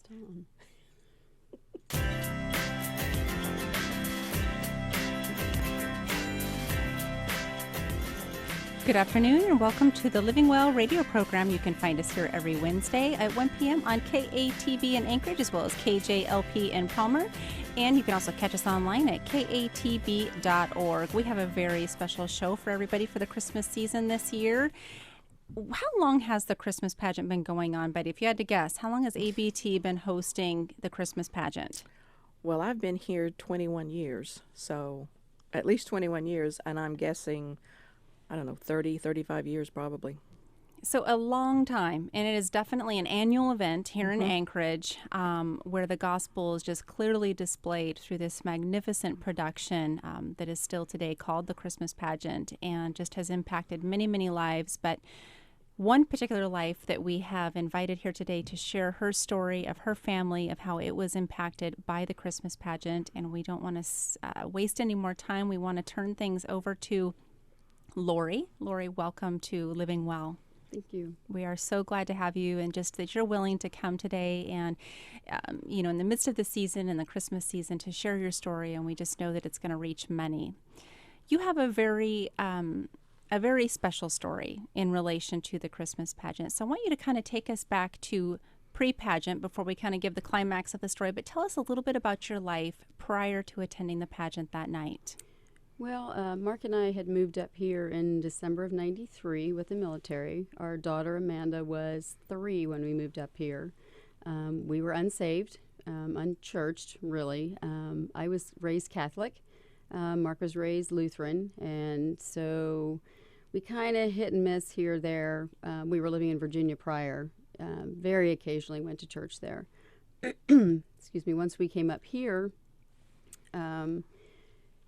Still on. Good afternoon and welcome to the Living Well radio program. You can find us here every Wednesday at 1 p.m. on KATV in Anchorage as well as KJLP in Palmer. And you can also catch us online at katb.org. We have a very special show for everybody for the Christmas season this year. How long has the Christmas pageant been going on, Betty? If you had to guess, how long has ABT been hosting the Christmas pageant? Well, I've been here 21 years, so at least 21 years, and I'm guessing, 30, 35 years probably. So a long time, and it is definitely an annual event here in Anchorage where the gospel is just clearly displayed through this magnificent production that is still today called the Christmas Pageant and just has impacted many, many lives. But one particular life that we have invited here today to share her story of her family, of how it was impacted by the Christmas Pageant, and we don't want to waste any more time. We want to turn things over to Lori. Lori, welcome to Living Well. Thank you. We are so glad to have you, and just that you're willing to come today and, in the midst of the season and the Christmas season to share your story, and we just know that it's going to reach many. You have a very special story in relation to the Christmas pageant. So I want you to kind of take us back to pre-pageant before we kind of give the climax of the story, but tell us a little bit about your life prior to attending the pageant that night. Well, Mark and I had moved up here in December of '93 with the military. Our daughter Amanda was 3 when we moved up here. We were unsaved, unchurched, really. I was raised Catholic. Mark was raised Lutheran, and so we kind of hit and miss here or there. We were living in Virginia prior. Very occasionally went to church there. Excuse me. Once we came up here,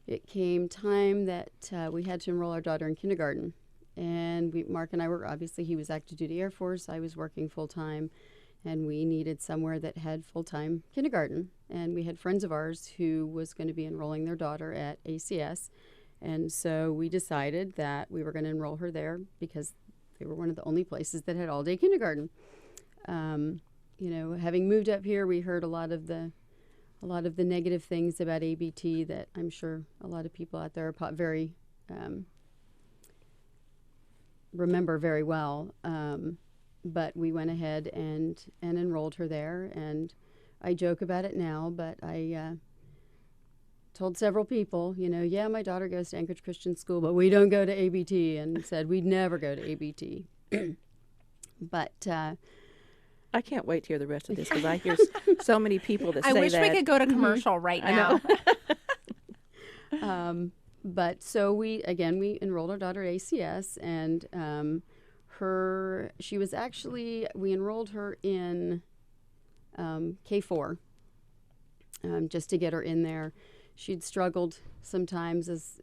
it came time that we had to enroll our daughter in kindergarten. And Mark and I were, obviously, he was active duty Air Force, I was working full-time, and we needed somewhere that had full-time kindergarten. And we had friends of ours who was going to be enrolling their daughter at ACS. And so we decided that we were going to enroll her there because they were one of the only places that had all-day kindergarten. Having moved up here, we heard a lot of the negative things about ABT that I'm sure a lot of people out there are remember very well. But we went ahead and enrolled her there, and I joke about it now, but I told several people, my daughter goes to Anchorage Christian School, but we don't go to ABT, and said we'd never go to ABT. But I can't wait to hear the rest of this because I hear so many people that say that. I wish we could go to commercial right now. I know. But so we enrolled our daughter at ACS, and we enrolled her in K4 just to get her in there. She'd struggled sometimes as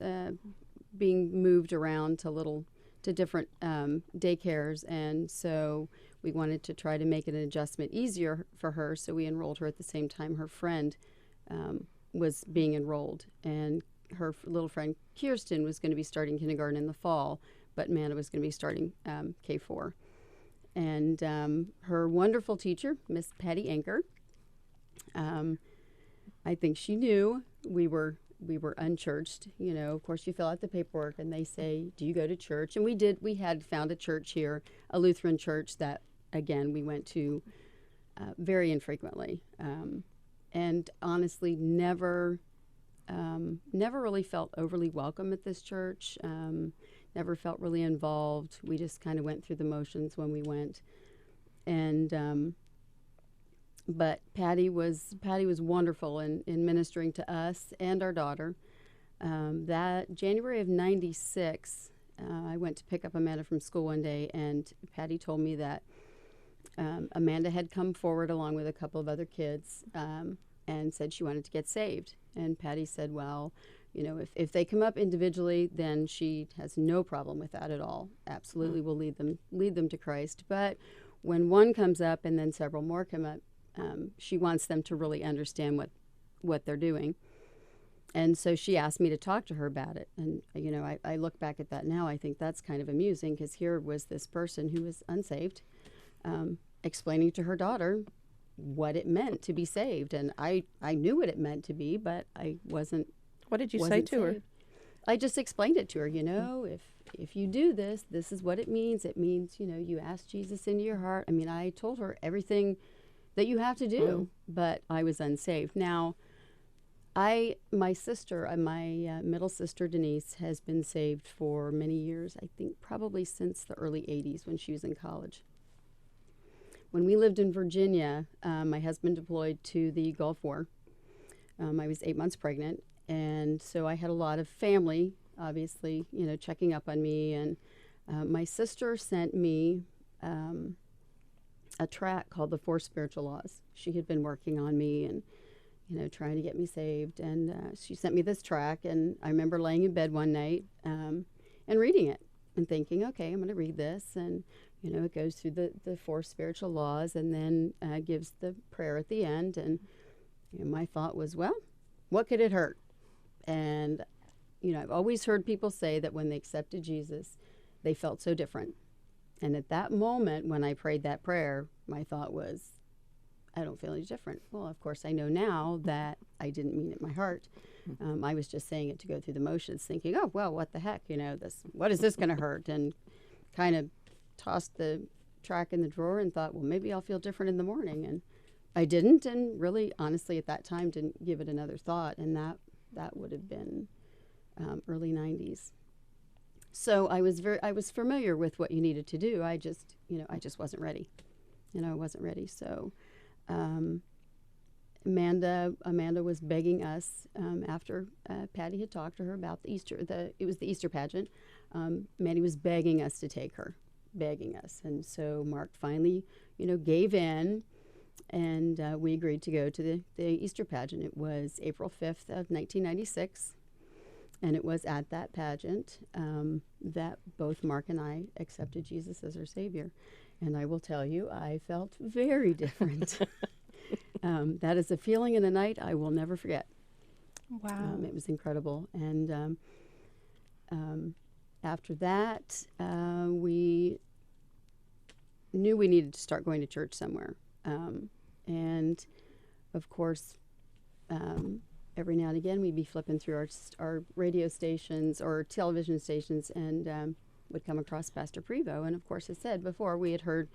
being moved around to different daycares, and so we wanted to try to make an adjustment easier for her, so we enrolled her at the same time her friend was being enrolled. And her little friend Kirsten was going to be starting kindergarten in the fall, but Amanda was going to be starting K4. And her wonderful teacher, Miss Patty Anker, I think she knew we were unchurched. Of course, you fill out the paperwork and they say, do you go to church? And we did. We had found a church here, a Lutheran church that, again, we went to very infrequently. And honestly, never really felt overly welcome at this church. Never felt really involved. We just kind of went through the motions when we went. And but Patty was wonderful in ministering to us and our daughter. That January of '96, I went to pick up Amanda from school one day, and Patty told me that Amanda had come forward along with a couple of other kids and said she wanted to get saved. And Patty said, well, if they come up individually, then she has no problem with that at all. Absolutely will lead them to Christ. But when one comes up and then several more come up, she wants them to really understand what they're doing. And so she asked me to talk to her about it. And, I look back at that now, I think that's kind of amusing, because here was this person who was unsaved, explaining to her daughter what it meant to be saved. And I knew what it meant to be, but I wasn't. What did you say wasn't to her? saved. I just explained it to her, if you do this, this is what it means. It means, you ask Jesus into your heart. I mean, I told her everything that you have to do, but I was unsaved. Now, my sister, my middle sister Denise, has been saved for many years. I think probably since the early 80s when she was in college. When we lived in Virginia, my husband deployed to the Gulf War. I was 8 months pregnant, and so I had a lot of family, obviously, checking up on me. And my sister sent me a tract called The Four Spiritual Laws. She had been working on me and trying to get me saved. And she sent me this tract, and I remember laying in bed one night and reading it and thinking, okay, I'm going to read this. And, it goes through the four spiritual laws and then gives the prayer at the end. And my thought was, well, what could it hurt? And, I've always heard people say that when they accepted Jesus, they felt so different. And at that moment, when I prayed that prayer, my thought was, I don't feel any different. Well, of course, I know now that I didn't mean it in my heart. I was just saying it to go through the motions, thinking, oh, well, what the heck, what is this going to hurt? And kind of tossed the track in the drawer and thought, well, maybe I'll feel different in the morning. And I didn't, and really, honestly, at that time, didn't give it another thought. And that would have been early 90s. So I was familiar with what you needed to do. I just wasn't ready. I wasn't ready. So Amanda was begging us after Patty had talked to her about it was the Easter pageant. Mandy was begging us to take her, begging us. And so Mark finally, gave in, and we agreed to go to the Easter pageant. It was April 5th of 1996. And it was at that pageant that both Mark and I accepted Jesus as our Savior. And I will tell you, I felt very different. That is a feeling in a night I will never forget. Wow. It was incredible. And after that, we knew we needed to start going to church somewhere. And, of course, every now and again, we'd be flipping through our radio stations or television stations and would come across Pastor Prevost. And, of course, I said before, we had heard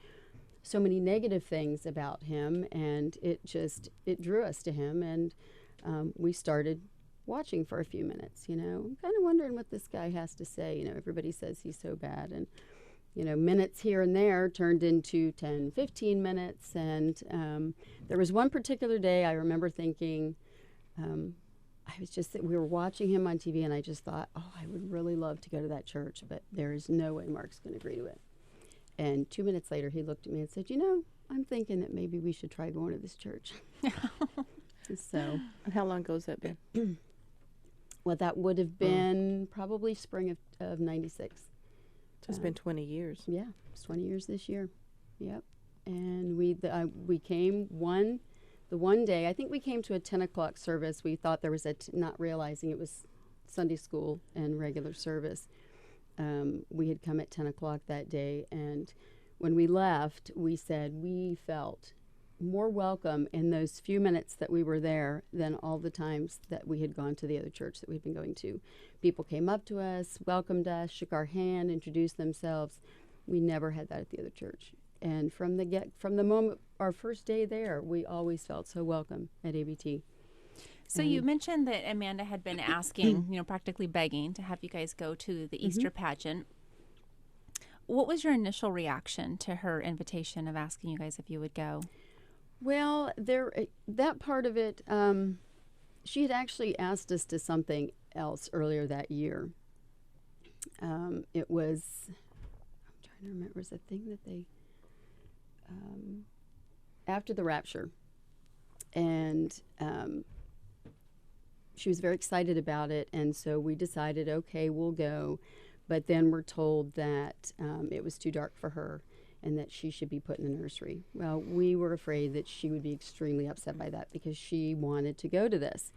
so many negative things about him, and it drew us to him. And we started watching for a few minutes, kind of wondering what this guy has to say. Everybody says he's so bad. And, minutes here and there turned into 10, 15 minutes. And there was one particular day I remember thinking, we were watching him on TV, and I just thought, oh, I would really love to go to that church, but there is no way Mark's going to agree to it. And 2 minutes later, he looked at me and said, I'm thinking that maybe we should try going to this church. So. And how long ago has that been? Well, that would have been probably spring of 96. So it's been 20 years. Yeah, it's 20 years this year. Yep. And we came the one day, I think we came to a 10 o'clock service. We thought there was not realizing it was Sunday school and regular service. We had come at 10 o'clock that day, and when we left, we said we felt more welcome in those few minutes that we were there than all the times that we had gone to the other church that we'd been going to. People came up to us, welcomed us, shook our hand, introduced themselves. We never had that at the other church. And from the moment, our first day there, we always felt so welcome at ABT. So you mentioned that Amanda had been asking, practically begging to have you guys go to the Easter pageant. What was your initial reaction to her invitation of asking you guys if you would go? Well, that part of it, she had actually asked us to something else earlier that year. It was, I'm trying to remember, it was a thing that they... after the rapture, and she was very excited about it, and so we decided, okay, we'll go, but then we're told that it was too dark for her and that she should be put in the nursery. Well, we were afraid that she would be extremely upset by that because she wanted to go to this,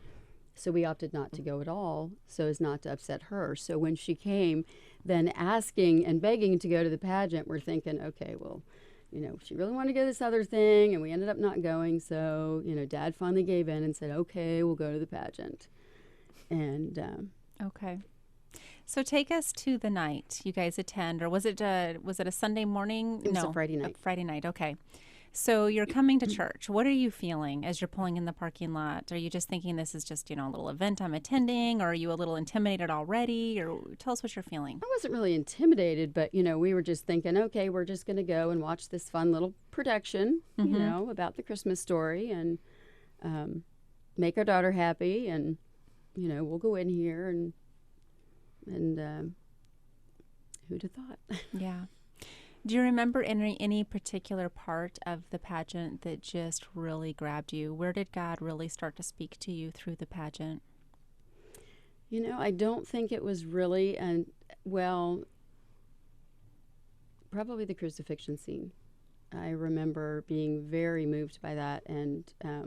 so we opted not to go at all so as not to upset her. So when she came then asking and begging to go to the pageant, we're thinking, okay, well, she really wanted to go to this other thing, and we ended up not going. So, Dad finally gave in and said, okay, we'll go to the pageant. And Okay. So take us to the night you guys attend, or was it a Sunday morning? It was a Friday night. A Friday night, okay. So you're coming to church. What are you feeling as you're pulling in the parking lot? Are you just thinking this is just, a little event I'm attending, or are you a little intimidated already? Or tell us what you're feeling. I wasn't really intimidated, but, we were just thinking, okay, we're just going to go and watch this fun little production, about the Christmas story and make our daughter happy. And, we'll go in here and who'd have thought? Yeah. Do you remember any particular part of the pageant that just really grabbed you? Where did God really start to speak to you through the pageant? I don't think it was really, probably the crucifixion scene. I remember being very moved by that, and I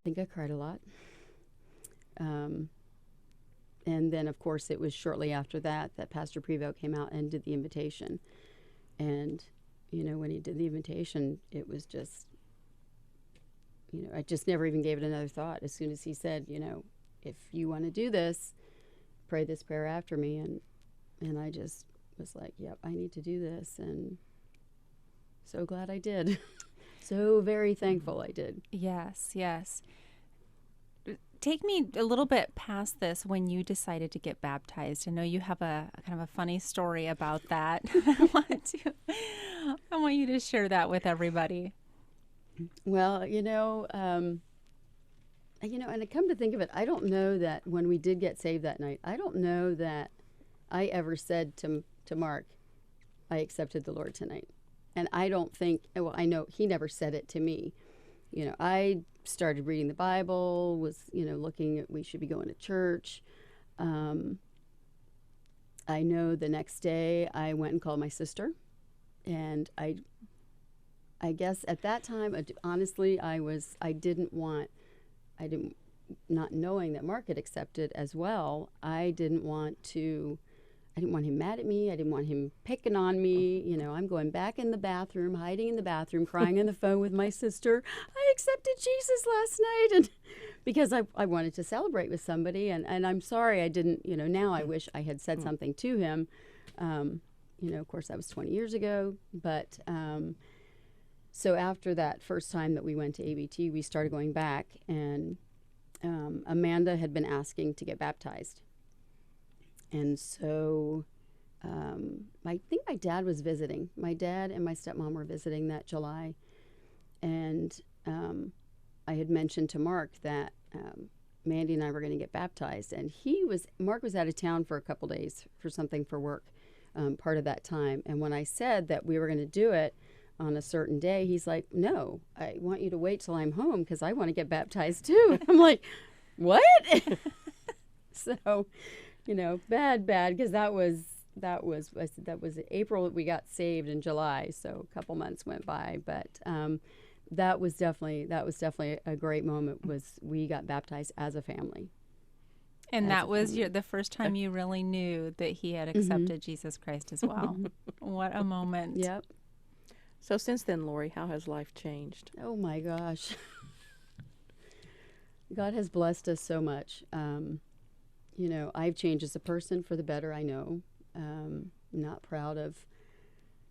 think I cried a lot. And then, of course, it was shortly after that Pastor Prevost came out and did the invitation. And, when he did the invitation, it was just, I just never even gave it another thought. As soon as he said, if you want to do this, pray this prayer after me. And I just was like, yep, I need to do this. And so glad I did. So very thankful I did. Yes, yes. Take me a little bit past this when you decided to get baptized. I know you have a kind of a funny story about that. I want you to share that with everybody. Well, and I come to think of it, I don't know that when we did get saved that night, I don't know that I ever said to Mark, I accepted the Lord tonight. And I don't think, I know he never said it to me. I started reading the Bible, was, looking at we should be going to church. I know the next day I went and called my sister. And I guess at that time, honestly, not knowing that Mark had accepted as well, I didn't want him mad at me. I didn't want him picking on me. I'm going back in the bathroom, hiding in the bathroom, crying on the phone with my sister. I accepted Jesus last night. And because I wanted to celebrate with somebody. And I'm sorry I didn't, now I wish I had said something to him. Of course, that was 20 years ago. But so after that first time that we went to ABT, we started going back. And Amanda had been asking to get baptized. And so I think my dad was visiting. My dad and my stepmom were visiting that July. And I had mentioned to Mark that Mandy and I were going to get baptized. And Mark was out of town for a couple days for work part of that time. And when I said that we were going to do it on a certain day, he's like, no, I want you to wait till I'm home because I want to get baptized too. I'm like, what? So... bad, because that was April. We got saved in July, so a couple months went by. But that was definitely a great moment. Was we got baptized as a family, and that was the first time you really knew that he had accepted Jesus Christ as well. What a moment! Yep. So since then, Lori, how has life changed? Oh my gosh, God has blessed us so much. I've changed as a person for the better, I know. Not proud of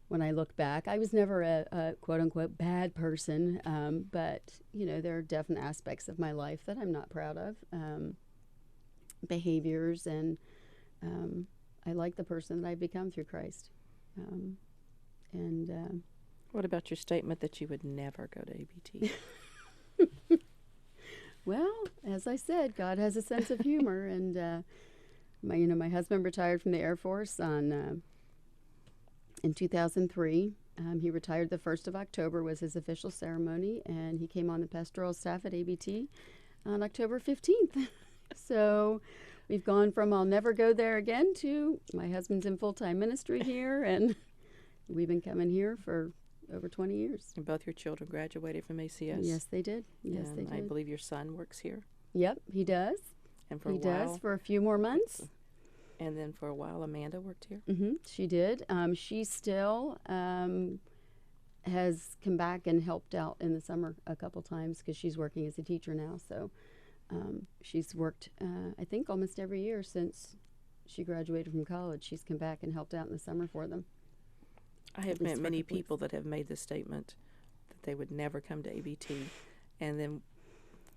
when I look back. I was never a quote-unquote bad person, but, there are definite aspects of my life that I'm not proud of, behaviors, and I like the person that I've become through Christ. What about your statement that you would never go to ABT? Well, as I said, God has a sense of humor, and my husband retired from the Air Force in 2003. He retired the 1st of October was his official ceremony, and he came on the pastoral staff at ABT on October 15th. So we've gone from I'll never go there again to my husband's in full-time ministry here, and we've been coming here for over 20 years. And both your children graduated from ACS? Yes, they did. Yes, they did. I believe your son works here? Yep, he does. And for he a while? Does for a few more months. And then for a while, Amanda worked here. She did. She still has come back and helped out in the summer a couple times because she's working as a teacher now. So she's worked, I think, almost every year since she graduated from college. She's come back and helped out in the summer for them. I have met many people that have made the statement that they would never come to ABT, and then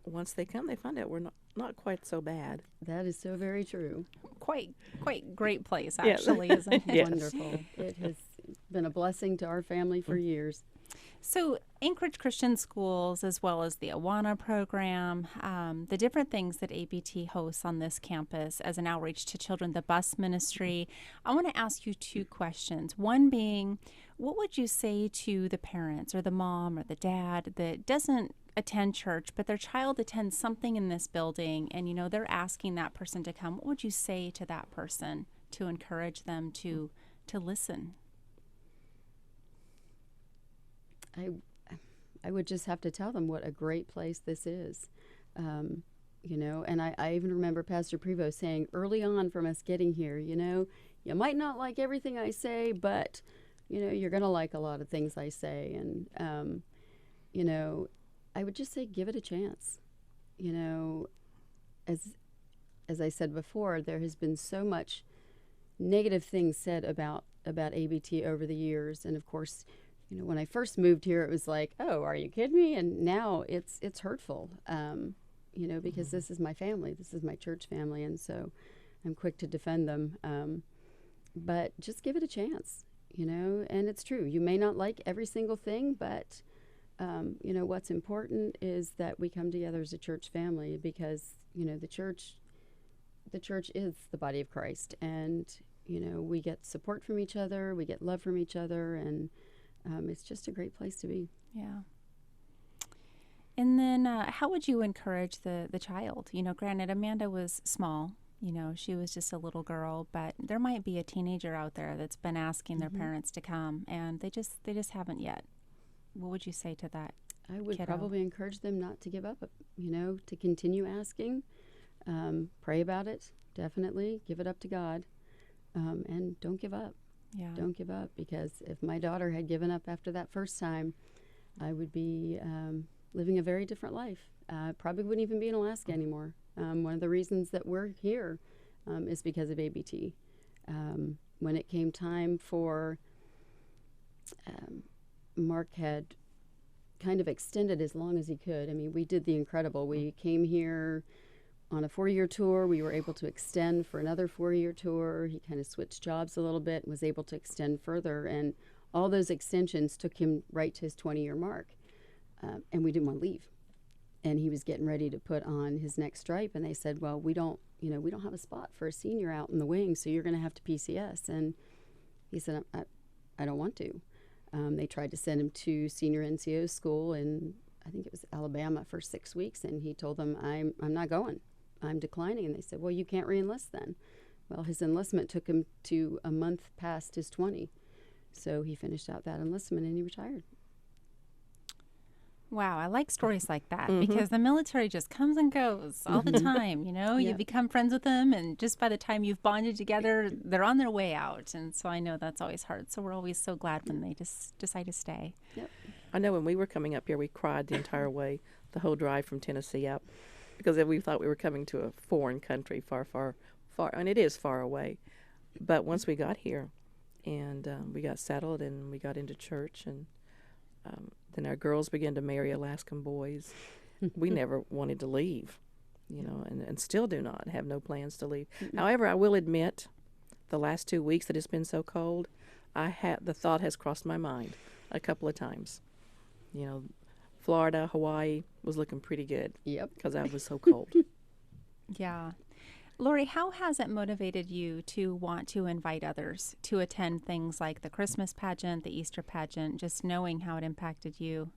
once they come, they find out we're not quite so bad. That is so very true. Quite great place, actually, isn't it? Yes. Wonderful. It has been a blessing to our family for years. So Anchorage Christian Schools, as well as the Awana program, the different things that ABT hosts on this campus as an outreach to children, the bus ministry, I want to ask you two questions. One being, what would you say to the parents or the mom or the dad that doesn't attend church, but their child attends something in this building and, you know, they're asking that person to come? What would you say to that person to encourage them to listen? I would just have to tell them what a great place this is. You know, and I even remember Pastor Prevost saying early on from us getting here, you know, you might not like everything I say, but, you know, you're going to like a lot of things I say. And, you know, I would just say give it a chance. You know, as I said before, there has been so much negative things said about ABT over the years. And, of course, you know, when I first moved here, it was like, oh, are you kidding me? And now it's hurtful, you know, because this is my family. This is my church family. And so I'm quick to defend them. But just give it a chance, you know. And it's true. You may not like every single thing, but, you know, what's important is that we come together as a church family because, you know, the church is the body of Christ. And, you know, we get support from each other. We get love from each other. And it's just a great place to be. Yeah. And then how would you encourage the child? You know, granted, Amanda was small. You know, she was just a little girl, but there might be a teenager out there that's been asking their parents to come, and they just haven't yet. What would you say to that I would kiddo? probably encourage them not to give up, you know, to continue asking, pray about it, definitely, give it up to God, and don't give up. Yeah. Don't give up, because if my daughter had given up after that first time, I would be living a very different life. Probably wouldn't even be in Alaska anymore. One of the reasons that we're here is because of ABT. When it came time for, Mark had kind of extended as long as he could. I mean, we did the incredible. We came here on a 4-year tour. We were able to extend for another 4-year tour. He kind of switched jobs a little bit and was able to extend further. And all those extensions took him right to his 20-year mark. And we didn't want to leave. And he was getting ready to put on his next stripe. And they said, well, we don't have a spot for a senior out in the wing, so you're going to have to PCS. And he said, I don't want to. They tried to send him to senior NCO school in, I think it was Alabama, for 6 weeks. And he told them, I'm not going. I'm declining. And they said, well, you can't re-enlist then. Well, his enlistment took him to a month past his 20. So he finished out that enlistment and he retired. Wow, I like stories like that because the military just comes and goes all the time, you know? You become friends with them, and just by the time you've bonded together, they're on their way out. And so I know that's always hard. So we're always so glad when they just decide to stay. Yep. I know when we were coming up here, we cried the entire way, the whole drive from Tennessee up, because we thought we were coming to a foreign country, far, and it is far away. But once we got here, and we got settled, and we got into church, and then our girls began to marry Alaskan boys. We never wanted to leave, you know, and still do not have no plans to leave. However, I will admit, the last 2 weeks that it's been so cold, the thought has crossed my mind a couple of times. You know, Florida, Hawaii was looking pretty good. Yep. Because I was so cold. Yeah. Lori, how has it motivated you to want to invite others to attend things like the Christmas pageant, the Easter pageant, just knowing how it impacted you?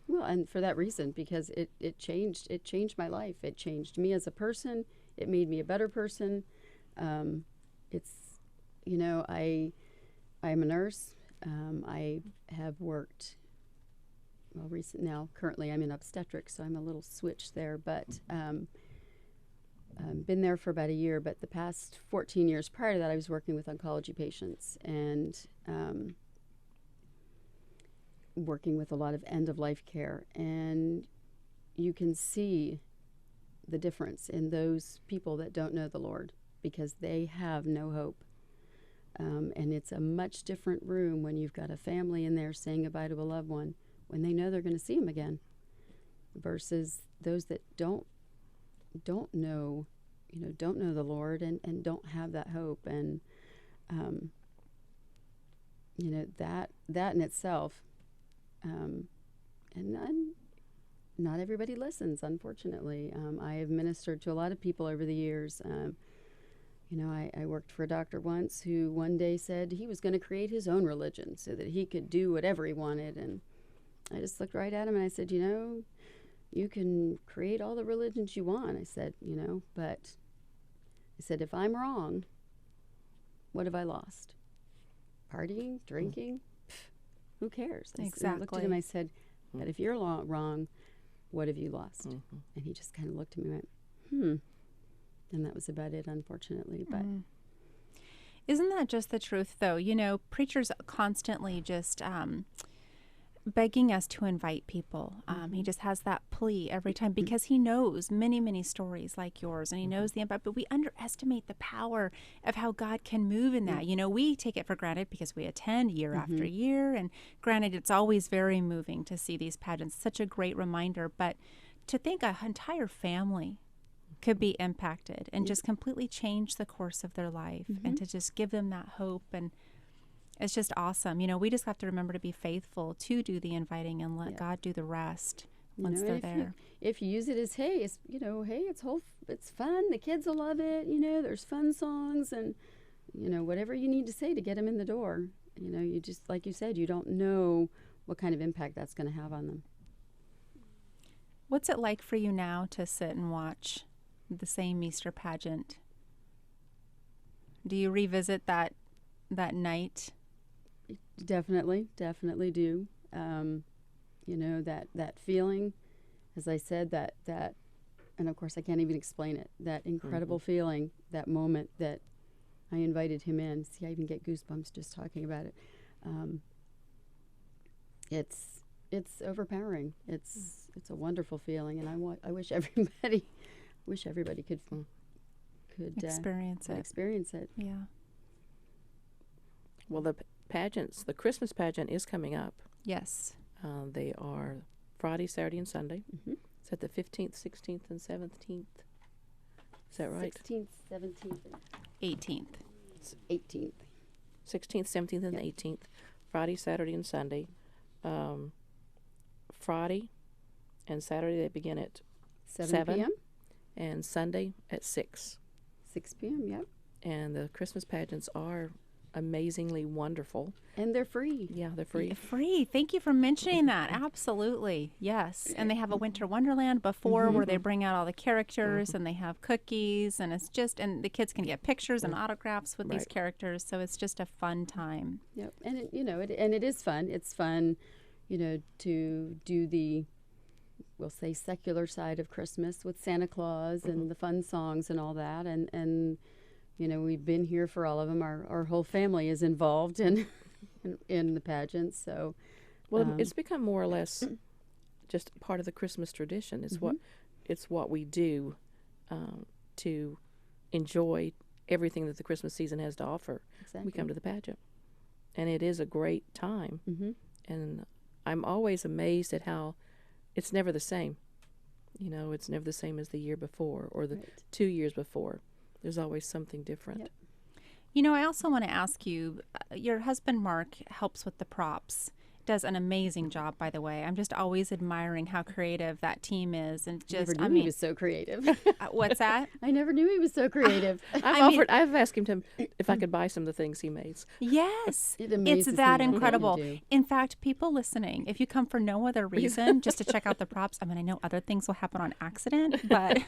Well, and for that reason, because it changed my life. It changed me as a person. It made me a better person. It's, you know, I'm a nurse. I have worked, well, currently I'm in obstetrics, so I'm a little switched there, but been there for about a year, but the past 14 years prior to that, I was working with oncology patients and working with a lot of end-of-life care. And you can see the difference in those people that don't know the Lord because they have no hope. And it's a much different room when you've got a family in there saying goodbye to a loved one when they know they're going to see him again, versus those that don't know, don't know the Lord and don't have that hope. And that in itself, and not everybody listens, unfortunately. I have ministered to a lot of people over the years. I worked for a doctor once who one day said he was going to create his own religion so that he could do whatever he wanted. And I just looked right at him and I said, you can create all the religions you want. I said, but I said, if I'm wrong, what have I lost? Partying, drinking? Who cares? Exactly. I looked at him, I said, but if you're wrong, what have you lost? Mm-hmm. And he just kind of looked at me and went, And that was about it, unfortunately. But isn't that just the truth, though? Preachers constantly just begging us to invite people. He just has that plea every time because he knows many, many stories like yours, and he knows the impact. But we underestimate the power of how God can move in that. We take it for granted because we attend year after year, and granted, it's always very moving to see these pageants. Such a great reminder. But to think an entire family could be impacted and just completely change the course of their life, and to just give them that hope, and it's just awesome. We just have to remember to be faithful to do the inviting and let God do the rest once they're there. If you use it as, hey, it's fun. The kids will love it. There's fun songs and whatever you need to say to get them in the door. You just, like you said, you don't know what kind of impact that's going to have on them. What's it like for you now to sit and watch the same Easter pageant? Do you revisit that night? Definitely do. That feeling, as I said, that, and of course I can't even explain it, that incredible feeling, that moment that I invited him in. See, I even get goosebumps just talking about it. It's overpowering. It's a wonderful feeling, and I wish everybody could experience it. Yeah. Well, the Christmas pageant is coming up. Yes. They are Friday, Saturday, and Sunday. It's at the 15th, 16th, and 17th. Is that right? 16th, 17th, 18th. 18th. 16th, 17th, and 18th. Friday, Saturday, and Sunday. Friday and Saturday they begin at 7 p.m. and Sunday at 6. 6 p.m., yep. And the Christmas pageants are amazingly wonderful. And they're free. Yeah, they're free. Free. Thank you for mentioning that. Absolutely. Yes. And they have a Winter Wonderland before where they bring out all the characters and they have cookies, and it's just, and the kids can get pictures and autographs with these characters. So it's just a fun time. Yep. And it is fun. It's fun, to do the, we'll say, secular side of Christmas with Santa Claus and the fun songs and all that. And we've been here for all of them. Our whole family is involved in the pageants. So, it's become more or less just part of the Christmas tradition. It's what we do to enjoy everything that the Christmas season has to offer. Exactly. We come to the pageant, and it is a great time. And I'm always amazed at how it's never the same. It's never the same as the year before or the 2 years before. There's always something different. Yep. I also want to ask you, your husband, Mark, helps with the props. Does an amazing job, by the way. I'm just always admiring how creative that team is. And just, I never knew he was so creative. What's that? I never knew he was so creative. I've asked him if I could buy some of the things he makes. Yes. It's that incredible. In fact, people listening, if you come for no other reason, just to check out the props, I know other things will happen on accident, but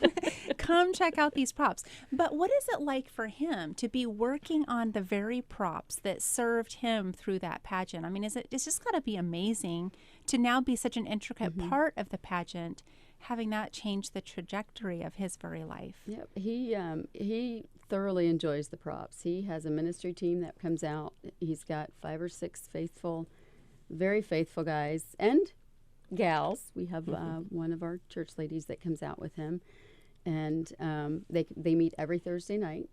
come check out these props. But what is it like for him to be working on the very props that served him through that pageant? It's just got to be be amazing, to now be such an intricate part of the pageant, having that change the trajectory of his very life. Yep, he thoroughly enjoys the props. He has a ministry team that comes out. He's got 5 or 6 faithful, very faithful guys and gals. We have one of our church ladies that comes out with him, and they meet every Thursday night.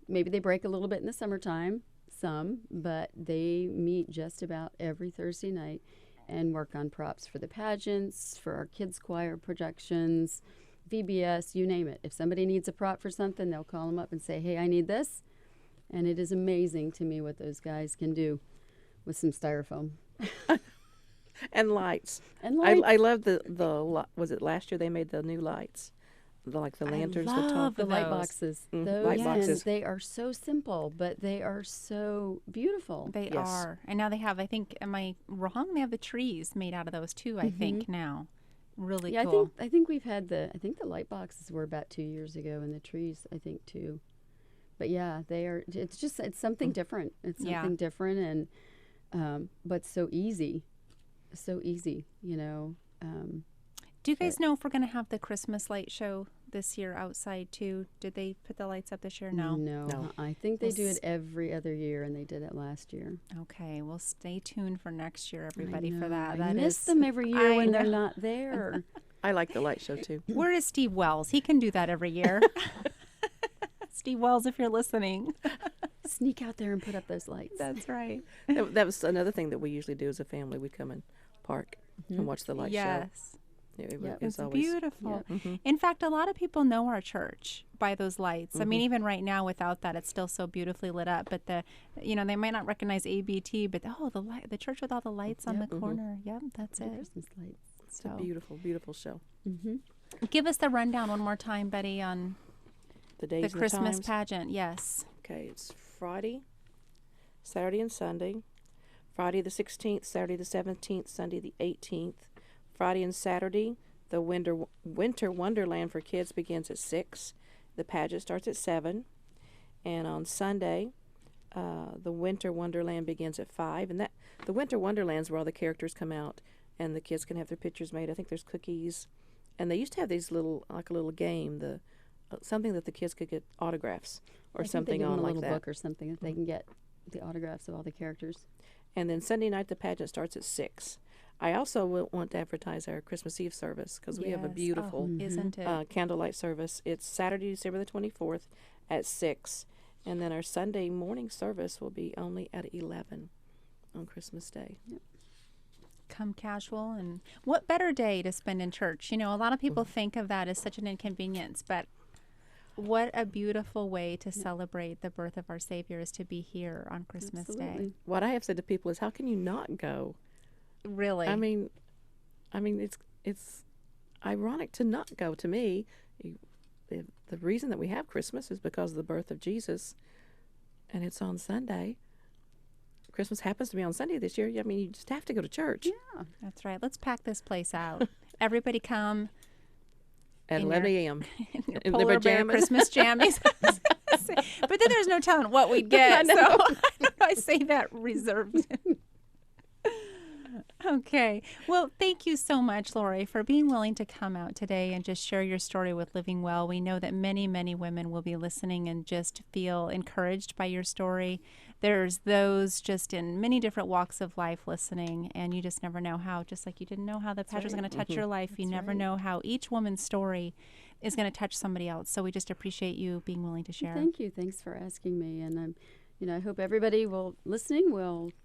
Maybe they break a little bit in the summertime, but they meet just about every Thursday night and work on props for the pageants, for our kids' choir projections, VBS, you name it. If somebody needs a prop for something, they'll call them up and say, hey, I need this. And it is amazing to me what those guys can do with some styrofoam. And lights. And lights. I love was it last year they made the new lights? The lanterns, The light boxes. Those, light boxes. They are so simple, but they are so beautiful. They are. And now they have, I think, am I wrong? They have the trees made out of those too, I think, now. Really cool. I think we've had the light boxes were about 2 years ago, and the trees, I think, too. But yeah, it's something different. It's something different, and but so easy, you know. Do you guys know if we're going to have the Christmas light show this year outside too? Did they put the lights up this year? No. I think they do it every other year, and they did it last year. Okay, well, stay tuned for next year, everybody, for that. I miss them every year when they're not there. I like the light show too. Where is Steve Wells? He can do that every year. Steve Wells, if you're listening. Sneak out there and put up those lights. That's right. That was another thing that we usually do as a family. We come and park and watch the light show. Yes. It's always beautiful. In fact, a lot of people know our church by those lights. I mean, even right now without that, it's still so beautifully lit up. But they might not recognize ABT, but the church with all the lights on the corner. Yep, that's it. Christmas lights. It's a beautiful, beautiful show. Give us the rundown one more time, Betty, on the days, the Christmas times. pageant. Yes. Okay, it's Friday, Saturday, and Sunday. Friday the 16th, Saturday the 17th, Sunday the 18th. Friday and Saturday, the Winter Wonderland for kids begins at 6. The pageant starts at 7. And on Sunday, the Winter Wonderland begins at 5. And the Winter Wonderland's where all the characters come out and the kids can have their pictures made. I think there's cookies. And they used to have these like a little game, something that the kids could get autographs or something on like that. A little book or something that they can get the autographs of all the characters. And then Sunday night, the pageant starts at 6. I also want to advertise our Christmas Eve service because we have a beautiful isn't it? Candlelight service. It's Saturday, December the 24th at 6. And then our Sunday morning service will be only at 11 on Christmas Day. Yep. Come casual. And what better day to spend in church? You know, a lot of people think of that as such an inconvenience, but what a beautiful way to celebrate the birth of our Savior is to be here on Christmas Day. What I have said to people is, how can you not go? Really? I mean, it's ironic to not go. To me, the reason that we have Christmas is because of the birth of Jesus, and it's on Sunday. Christmas happens to be on Sunday this year. I mean, you just have to go to church. Yeah, that's right. Let's pack this place out. Everybody come at 11 a.m. in polar bear Christmas jammies. But then there's no telling what we'd get. So I say that reserved. Okay. Well, thank you so much, Lori, for being willing to come out today and just share your story with Living Well. We know that many, many women will be listening and just feel encouraged by your story. There's those just in many different walks of life listening, and you just never know how, just like you didn't know how the pageant is going to touch your life, you never know how each woman's story is going to touch somebody else. So we just appreciate you being willing to share. Thank you. Thanks for asking me. And I hope everybody will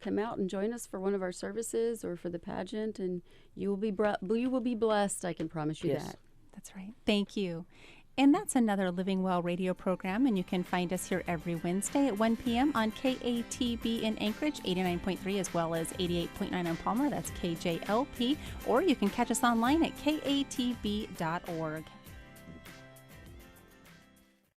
come out and join us for one of our services or for the pageant, and you will be blessed. I can promise you that. That's right. Thank you. And that's another Living Well radio program, and you can find us here every Wednesday at 1 p.m. on KATB in Anchorage, 89.3, as well as 88.9 on Palmer. That's KJLP. Or you can catch us online at katb.org.